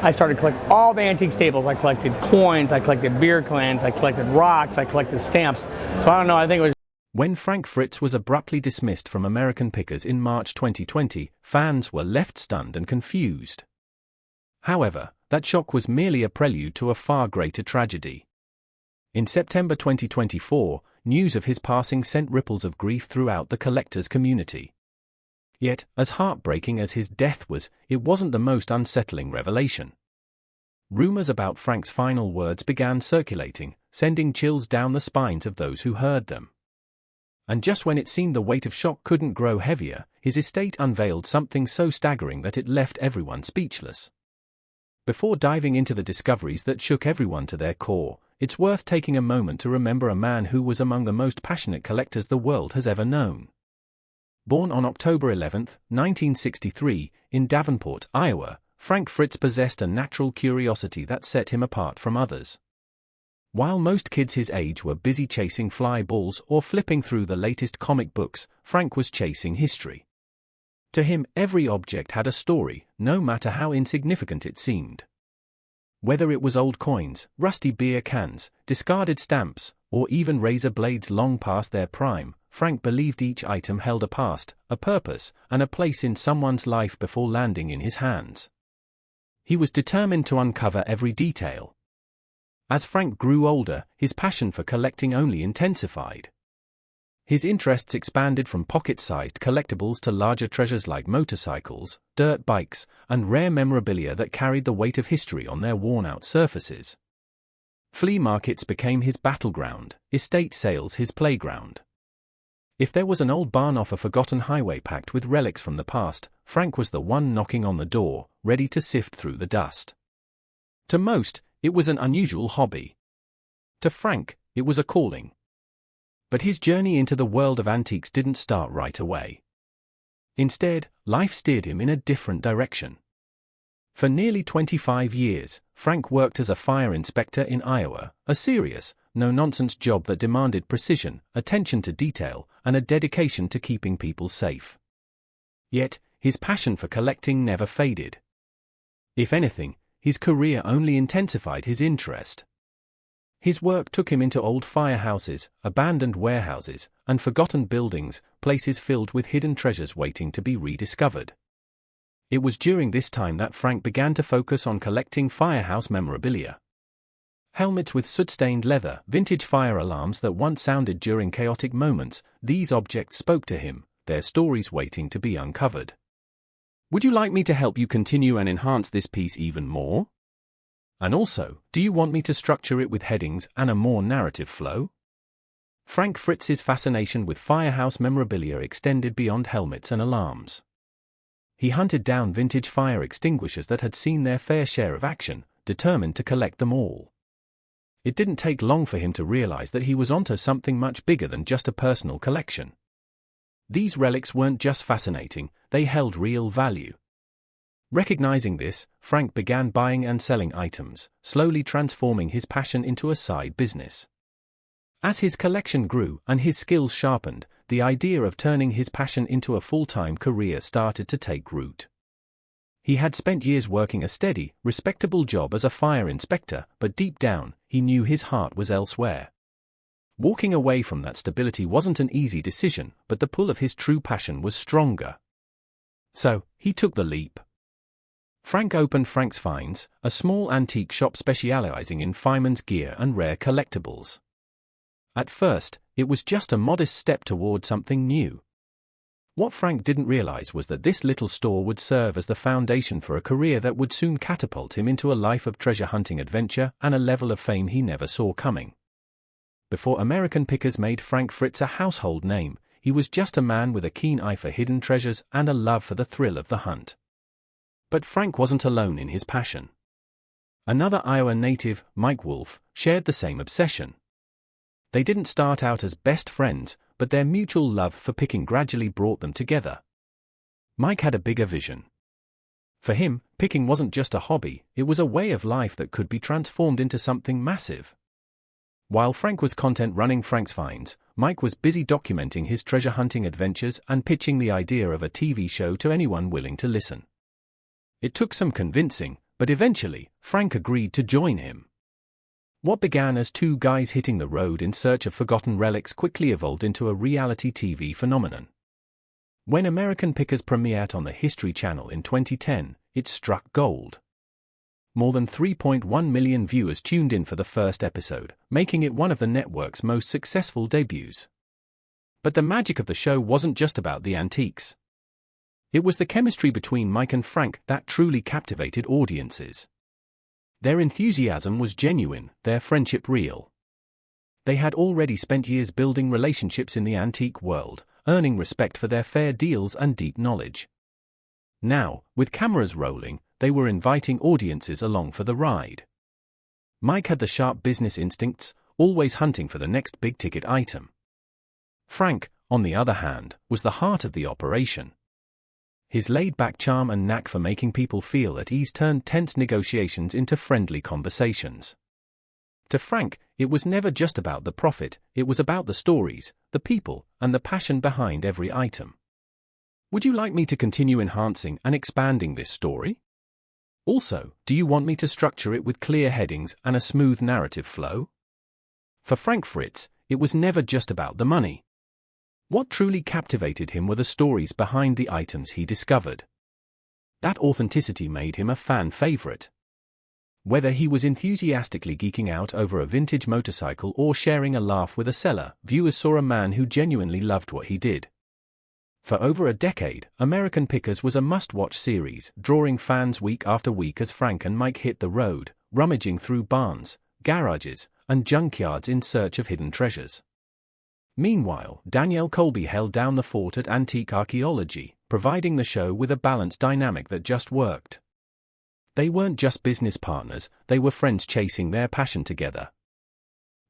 I started collecting all the antique staples. I collected coins, I collected beer cans, I collected rocks, I collected stamps. So I don't know, I think it was... When Frank Fritz was abruptly dismissed from American Pickers in March 2020, fans were left stunned and confused. However, that shock was merely a prelude to a far greater tragedy. In September 2024, news of his passing sent ripples of grief throughout the collectors' community. Yet, as heartbreaking as his death was, it wasn't the most unsettling revelation. Rumors about Frank's final words began circulating, sending chills down the spines of those who heard them. And just when it seemed the weight of shock couldn't grow heavier, his estate unveiled something so staggering that it left everyone speechless. Before diving into the discoveries that shook everyone to their core, it's worth taking a moment to remember a man who was among the most passionate collectors the world has ever known. Born on October 11, 1963, in Davenport, Iowa, Frank Fritz possessed a natural curiosity that set him apart from others. While most kids his age were busy chasing fly balls or flipping through the latest comic books, Frank was chasing history. To him, every object had a story, no matter how insignificant it seemed. Whether it was old coins, rusty beer cans, discarded stamps, or even razor blades long past their prime, Frank believed each item held a past, a purpose, and a place in someone's life before landing in his hands. He was determined to uncover every detail. As Frank grew older, his passion for collecting only intensified. His interests expanded from pocket-sized collectibles to larger treasures like motorcycles, dirt bikes, and rare memorabilia that carried the weight of history on their worn-out surfaces. Flea markets became his battleground, estate sales his playground. If there was an old barn off a forgotten highway packed with relics from the past, Frank was the one knocking on the door, ready to sift through the dust. To most, it was an unusual hobby. To Frank, it was a calling. But his journey into the world of antiques didn't start right away. Instead, life steered him in a different direction. For nearly 25 years, Frank worked as a fire inspector in Iowa, a serious, no-nonsense job that demanded precision, attention to detail, and a dedication to keeping people safe. Yet, his passion for collecting never faded. If anything, his career only intensified his interest. His work took him into old firehouses, abandoned warehouses, and forgotten buildings, places filled with hidden treasures waiting to be rediscovered. It was during this time that Frank began to focus on collecting firehouse memorabilia. Helmets with soot-stained leather, vintage fire alarms that once sounded during chaotic moments, these objects spoke to him, their stories waiting to be uncovered. Would you like me to help you continue and enhance this piece even more? And also, do you want me to structure it with headings and a more narrative flow? Frank Fritz's fascination with firehouse memorabilia extended beyond helmets and alarms. He hunted down vintage fire extinguishers that had seen their fair share of action, determined to collect them all. It didn't take long for him to realize that he was onto something much bigger than just a personal collection. These relics weren't just fascinating, they held real value. Recognizing this, Frank began buying and selling items, slowly transforming his passion into a side business. As his collection grew and his skills sharpened, the idea of turning his passion into a full-time career started to take root. He had spent years working a steady, respectable job as a fire inspector, but deep down, he knew his heart was elsewhere. Walking away from that stability wasn't an easy decision, but the pull of his true passion was stronger. So, he took the leap. Frank opened Frank's Finds, a small antique shop specializing in fireman's gear and rare collectibles. At first, it was just a modest step toward something new. What Frank didn't realize was that this little store would serve as the foundation for a career that would soon catapult him into a life of treasure hunting adventure and a level of fame he never saw coming. Before American Pickers made Frank Fritz a household name, he was just a man with a keen eye for hidden treasures and a love for the thrill of the hunt. But Frank wasn't alone in his passion. Another Iowa native, Mike Wolfe, shared the same obsession. They didn't start out as best friends, but their mutual love for picking gradually brought them together. Mike had a bigger vision. For him, picking wasn't just a hobby, it was a way of life that could be transformed into something massive. While Frank was content running Frank's Finds, Mike was busy documenting his treasure hunting adventures and pitching the idea of a TV show to anyone willing to listen. It took some convincing, but eventually, Frank agreed to join him. What began as two guys hitting the road in search of forgotten relics quickly evolved into a reality TV phenomenon. When American Pickers premiered on the History Channel in 2010, it struck gold. More than 3.1 million viewers tuned in for the first episode, making it one of the network's most successful debuts. But the magic of the show wasn't just about the antiques. It was the chemistry between Mike and Frank that truly captivated audiences. Their enthusiasm was genuine, their friendship real. They had already spent years building relationships in the antique world, earning respect for their fair deals and deep knowledge. Now, with cameras rolling, they were inviting audiences along for the ride. Mike had the sharp business instincts, always hunting for the next big-ticket item. Frank, on the other hand, was the heart of the operation. His laid-back charm and knack for making people feel at ease turned tense negotiations into friendly conversations. To Frank, it was never just about the profit, it was about the stories, the people, and the passion behind every item. Would you like me to continue enhancing and expanding this story? Also, do you want me to structure it with clear headings and a smooth narrative flow? For Frank Fritz, it was never just about the money. What truly captivated him were the stories behind the items he discovered. That authenticity made him a fan favorite. Whether he was enthusiastically geeking out over a vintage motorcycle or sharing a laugh with a seller, viewers saw a man who genuinely loved what he did. For over a decade, American Pickers was a must-watch series, drawing fans week after week as Frank and Mike hit the road, rummaging through barns, garages, and junkyards in search of hidden treasures. Meanwhile, Danielle Colby held down the fort at Antique Archaeology, providing the show with a balanced dynamic that just worked. They weren't just business partners, they were friends chasing their passion together.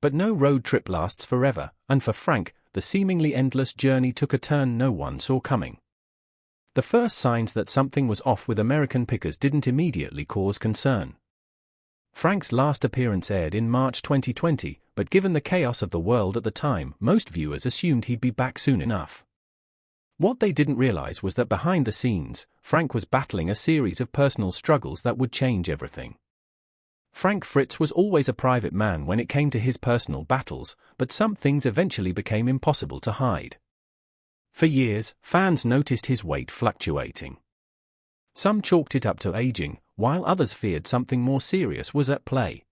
But no road trip lasts forever, and for Frank, the seemingly endless journey took a turn no one saw coming. The first signs that something was off with American Pickers didn't immediately cause concern. Frank's last appearance aired in March 2020, but given the chaos of the world at the time, most viewers assumed he'd be back soon enough. What they didn't realize was that behind the scenes, Frank was battling a series of personal struggles that would change everything. Frank Fritz was always a private man when it came to his personal battles, but some things eventually became impossible to hide. For years, fans noticed his weight fluctuating. Some chalked it up to aging, while others feared something more serious was at play.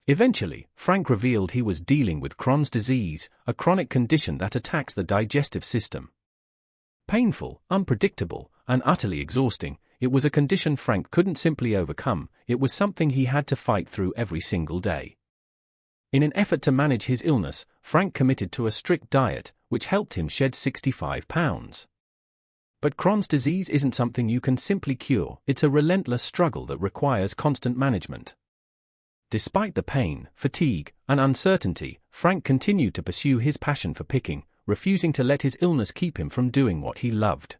Eventually, Frank revealed he was dealing with Crohn's disease, a chronic condition that attacks the digestive system. Painful, unpredictable, and utterly exhausting, it was a condition Frank couldn't simply overcome, it was something he had to fight through every single day. In an effort to manage his illness, Frank committed to a strict diet, which helped him shed 65 pounds. But Crohn's disease isn't something you can simply cure, it's a relentless struggle that requires constant management. Despite the pain, fatigue, and uncertainty, Frank continued to pursue his passion for picking, refusing to let his illness keep him from doing what he loved.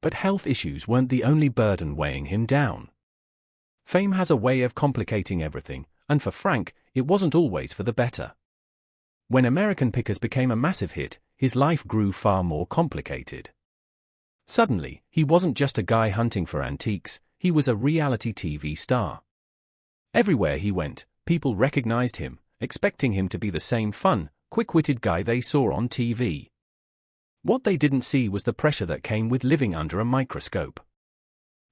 But health issues weren't the only burden weighing him down. Fame has a way of complicating everything, and for Frank, it wasn't always for the better. When American Pickers became a massive hit, his life grew far more complicated. Suddenly, he wasn't just a guy hunting for antiques, he was a reality TV star. Everywhere he went, people recognized him, expecting him to be the same fun, quick-witted guy they saw on TV. What they didn't see was the pressure that came with living under a microscope.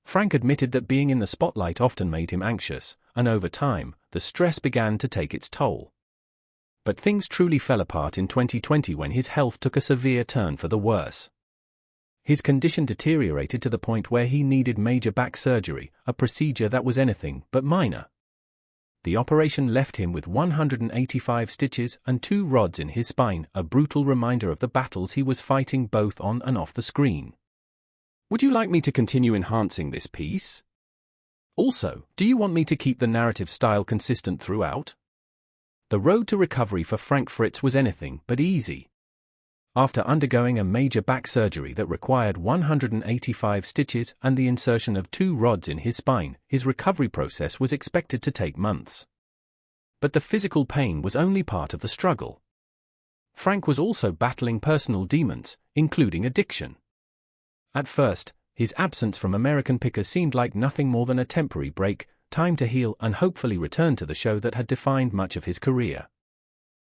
Frank admitted that being in the spotlight often made him anxious, and over time, the stress began to take its toll. But things truly fell apart in 2020 when his health took a severe turn for the worse. His condition deteriorated to the point where he needed major back surgery, a procedure that was anything but minor. The operation left him with 185 stitches and 2 rods in his spine, a brutal reminder of the battles he was fighting both on and off the screen. Would you like me to continue enhancing this piece? Also, do you want me to keep the narrative style consistent throughout? The road to recovery for Frank Fritz was anything but easy. After undergoing a major back surgery that required 185 stitches and the insertion of 2 rods in his spine, his recovery process was expected to take months. But the physical pain was only part of the struggle. Frank was also battling personal demons, including addiction. At first, His absence from American Pickers seemed like nothing more than a temporary break, time to heal and hopefully return to the show that had defined much of his career.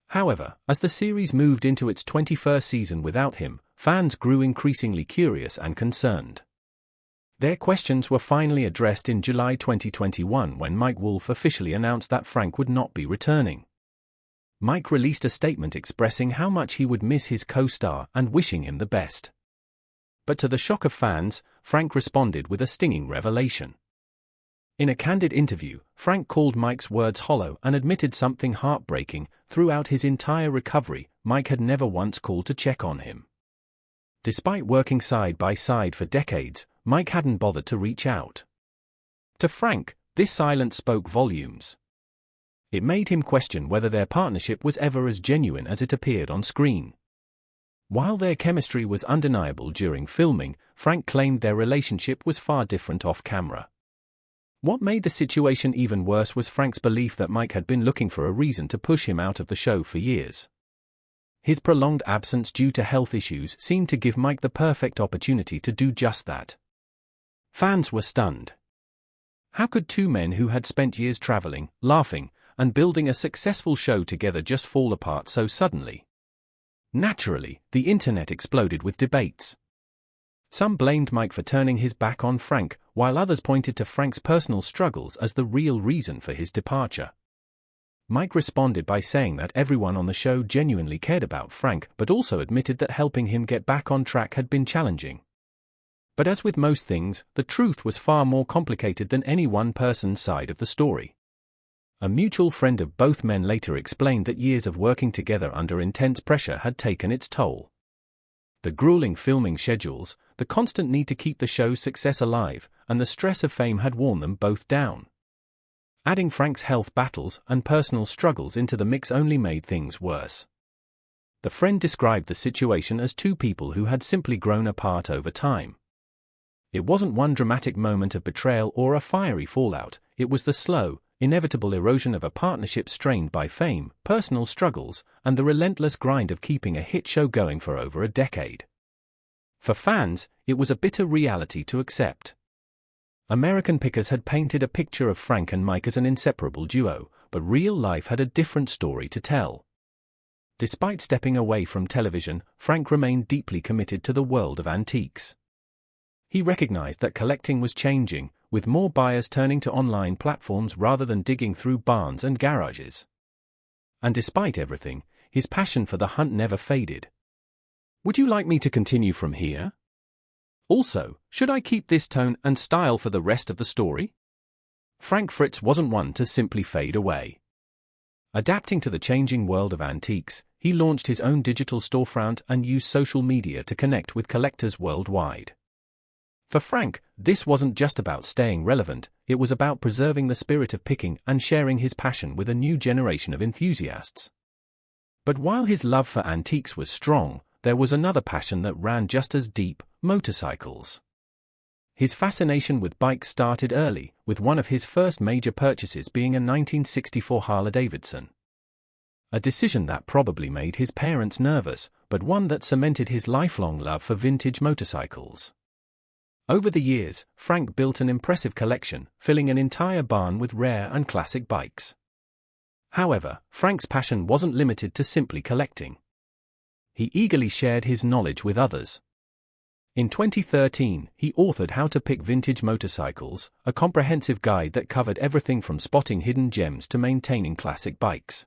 However, as the series moved into its 21st season without him, fans grew increasingly curious and concerned. Their questions were finally addressed in July 2021 when Mike Wolfe officially announced that Frank would not be returning. Mike released a statement expressing how much he would miss his co-star and wishing him the best. But to the shock of fans, Frank responded with a stinging revelation. In a candid interview, Frank called Mike's words hollow and admitted something heartbreaking. Throughout his entire recovery, Mike had never once called to check on him. Despite working side by side for decades, Mike hadn't bothered to reach out. To Frank, this silence spoke volumes. It made him question whether their partnership was ever as genuine as it appeared on screen. While their chemistry was undeniable during filming, Frank claimed their relationship was far different off-camera. What made the situation even worse was Frank's belief that Mike had been looking for a reason to push him out of the show for years. His prolonged absence due to health issues seemed to give Mike the perfect opportunity to do just that. Fans were stunned. How could two men who had spent years traveling, laughing, and building a successful show together just fall apart so suddenly? Naturally, the internet exploded with debates. Some blamed Mike for turning his back on Frank, while others pointed to Frank's personal struggles as the real reason for his departure. Mike responded by saying that everyone on the show genuinely cared about Frank, but also admitted that helping him get back on track had been challenging. But as with most things, the truth was far more complicated than any one person's side of the story. A mutual friend of both men later explained that years of working together under intense pressure had taken its toll. The grueling filming schedules, the constant need to keep the show's success alive, and the stress of fame had worn them both down. Adding Frank's health battles and personal struggles into the mix only made things worse. The friend described the situation as two people who had simply grown apart over time. It wasn't one dramatic moment of betrayal or a fiery fallout, it was the slow, inevitable erosion of a partnership strained by fame, personal struggles, and the relentless grind of keeping a hit show going for over a decade. For fans, it was a bitter reality to accept. American Pickers had painted a picture of Frank and Mike as an inseparable duo, but real life had a different story to tell. Despite stepping away from television, Frank remained deeply committed to the world of antiques. He recognized that collecting was changing, with more buyers turning to online platforms rather than digging through barns and garages. And despite everything, his passion for the hunt never faded. "Would you like me to continue from here? Also, should I keep this tone and style for the rest of the story?" Frank Fritz wasn't one to simply fade away. Adapting to the changing world of antiques, he launched his own digital storefront and used social media to connect with collectors worldwide. For Frank, this wasn't just about staying relevant, it was about preserving the spirit of picking and sharing his passion with a new generation of enthusiasts. But while his love for antiques was strong, there was another passion that ran just as deep: motorcycles. His fascination with bikes started early, with one of his first major purchases being a 1964 Harley-Davidson. A decision that probably made his parents nervous, but one that cemented his lifelong love for vintage motorcycles. Over the years, Frank built an impressive collection, filling an entire barn with rare and classic bikes. However, Frank's passion wasn't limited to simply collecting. He eagerly shared his knowledge with others. In 2013, he authored How to Pick Vintage Motorcycles, a comprehensive guide that covered everything from spotting hidden gems to maintaining classic bikes.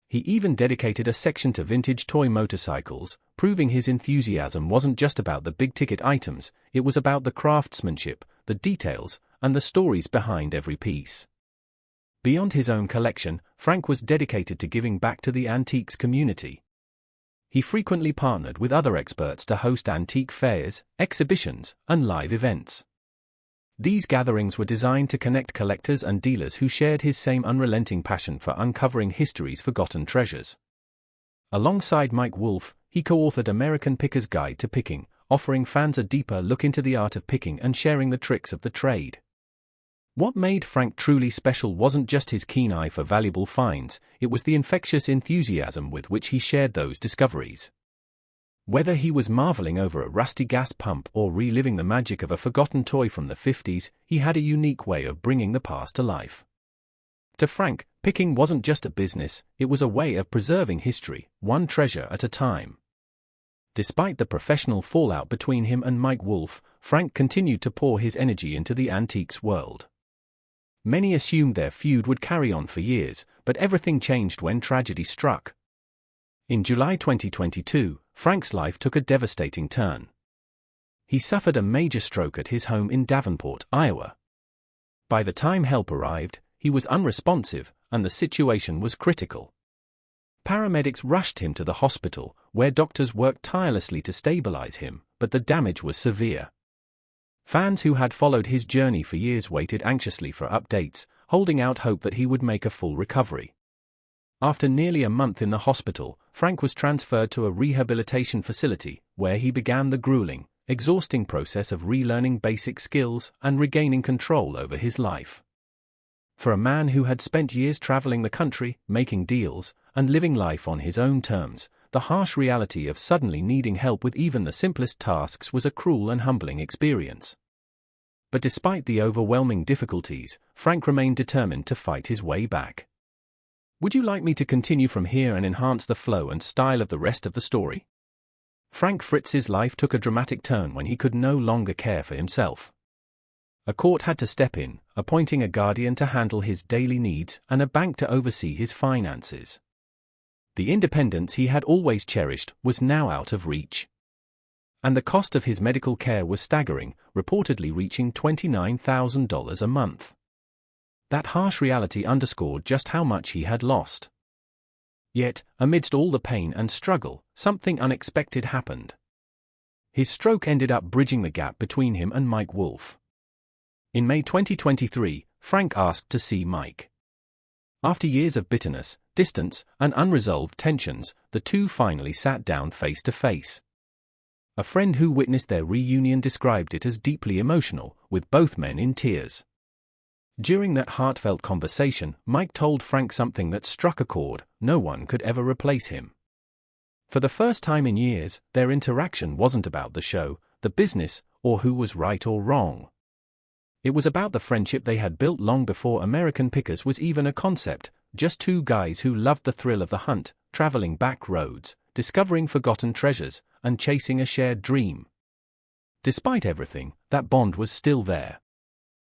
He even dedicated a section to vintage toy motorcycles, proving his enthusiasm wasn't just about the big-ticket items, it was about the craftsmanship, the details, and the stories behind every piece. Beyond his own collection, Frank was dedicated to giving back to the antiques community. He frequently partnered with other experts to host antique fairs, exhibitions, and live events. These gatherings were designed to connect collectors and dealers who shared his same unrelenting passion for uncovering history's forgotten treasures. Alongside Mike Wolfe, he co-authored American Picker's Guide to Picking, offering fans a deeper look into the art of picking and sharing the tricks of the trade. What made Frank truly special wasn't just his keen eye for valuable finds, it was the infectious enthusiasm with which he shared those discoveries. Whether he was marveling over a rusty gas pump or reliving the magic of a forgotten toy from the 50s, he had a unique way of bringing the past to life. To Frank, picking wasn't just a business, it was a way of preserving history, one treasure at a time. Despite the professional fallout between him and Mike Wolfe, Frank continued to pour his energy into the antiques world. Many assumed their feud would carry on for years, but everything changed when tragedy struck. In July 2022, Frank's life took a devastating turn. He suffered a major stroke at his home in Davenport, Iowa. By the time help arrived, he was unresponsive, and the situation was critical. Paramedics rushed him to the hospital, where doctors worked tirelessly to stabilize him, but the damage was severe. Fans who had followed his journey for years waited anxiously for updates, holding out hope that he would make a full recovery. After nearly a month in the hospital, Frank was transferred to a rehabilitation facility, where he began the grueling, exhausting process of relearning basic skills and regaining control over his life. For a man who had spent years traveling the country, making deals, and living life on his own terms, the harsh reality of suddenly needing help with even the simplest tasks was a cruel and humbling experience. But despite the overwhelming difficulties, Frank remained determined to fight his way back. Would you like me to continue from here and enhance the flow and style of the rest of the story? Frank Fritz's life took a dramatic turn when he could no longer care for himself. A court had to step in, appointing a guardian to handle his daily needs and a bank to oversee his finances. The independence he had always cherished was now out of reach. And the cost of his medical care was staggering, reportedly reaching $29,000 a month. That harsh reality underscored just how much he had lost. Yet, amidst all the pain and struggle, something unexpected happened. His stroke ended up bridging the gap between him and Mike Wolfe. In May 2023, Frank asked to see Mike. After years of bitterness, distance, and unresolved tensions, the two finally sat down face to face. A friend who witnessed their reunion described it as deeply emotional, with both men in tears. During that heartfelt conversation, Mike told Frank something that struck a chord: no one could ever replace him. For the first time in years, their interaction wasn't about the show, the business, or who was right or wrong. It was about the friendship they had built long before American Pickers was even a concept, just two guys who loved the thrill of the hunt, traveling back roads, discovering forgotten treasures, and chasing a shared dream. Despite everything, that bond was still there.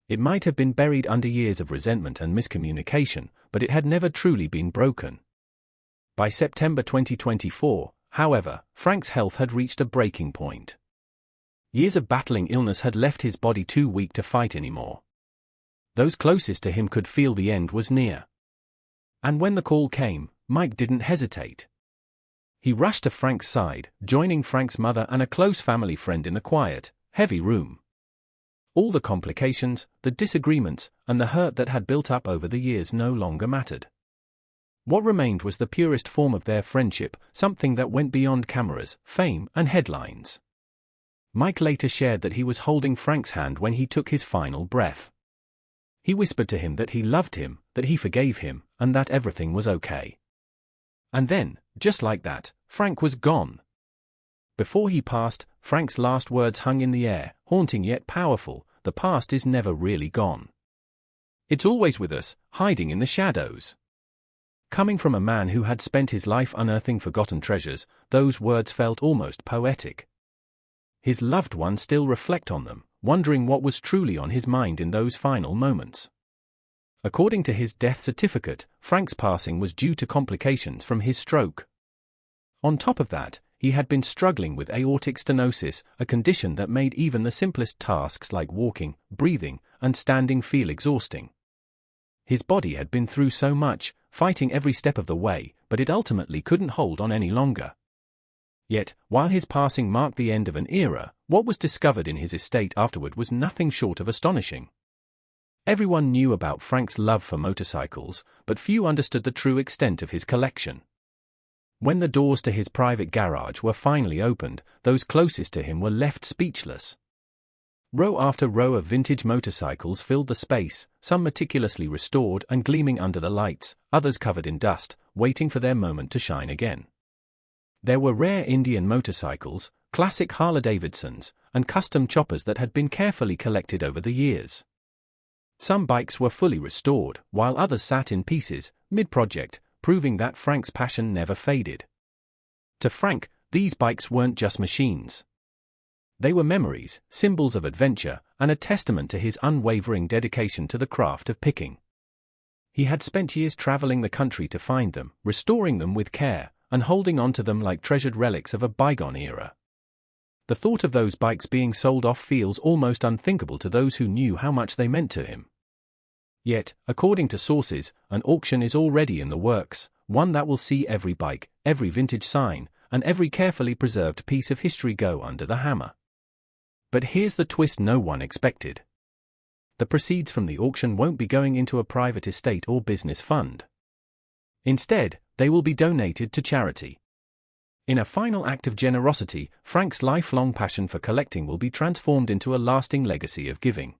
It might have been buried under years of resentment and miscommunication, but it had never truly been broken. By September 2024, however, Frank's health had reached a breaking point. Years of battling illness had left his body too weak to fight anymore. Those closest to him could feel the end was near. And when the call came, Mike didn't hesitate. He rushed to Frank's side, joining Frank's mother and a close family friend in the quiet, heavy room. All the complications, the disagreements, and the hurt that had built up over the years no longer mattered. What remained was the purest form of their friendship, something that went beyond cameras, fame, and headlines. Mike later shared that he was holding Frank's hand when he took his final breath. He whispered to him that he loved him, that he forgave him, and that everything was okay. And then, just like that, Frank was gone. Before he passed, Frank's last words hung in the air, haunting yet powerful: the past is never really gone. It's always with us, hiding in the shadows. Coming from a man who had spent his life unearthing forgotten treasures, those words felt almost poetic. His loved ones still reflect on them, wondering what was truly on his mind in those final moments. According to his death certificate, Frank's passing was due to complications from his stroke. On top of that, he had been struggling with aortic stenosis, a condition that made even the simplest tasks like walking, breathing, and standing feel exhausting. His body had been through so much, fighting every step of the way, but it ultimately couldn't hold on any longer. Yet, while his passing marked the end of an era, what was discovered in his estate afterward was nothing short of astonishing. Everyone knew about Frank's love for motorcycles, but few understood the true extent of his collection. When the doors to his private garage were finally opened, those closest to him were left speechless. Row after row of vintage motorcycles filled the space, some meticulously restored and gleaming under the lights, others covered in dust, waiting for their moment to shine again. There were rare Indian motorcycles, classic Harley-Davidsons, and custom choppers that had been carefully collected over the years. Some bikes were fully restored, while others sat in pieces, mid-project, proving that Frank's passion never faded. To Frank, these bikes weren't just machines. They were memories, symbols of adventure, and a testament to his unwavering dedication to the craft of picking. He had spent years traveling the country to find them, restoring them with care, and holding on to them like treasured relics of a bygone era. The thought of those bikes being sold off feels almost unthinkable to those who knew how much they meant to him. Yet, according to sources, an auction is already in the works, one that will see every bike, every vintage sign, and every carefully preserved piece of history go under the hammer. But here's the twist no one expected. The proceeds from the auction won't be going into a private estate or business fund. Instead, they will be donated to charity. In a final act of generosity, Frank's lifelong passion for collecting will be transformed into a lasting legacy of giving.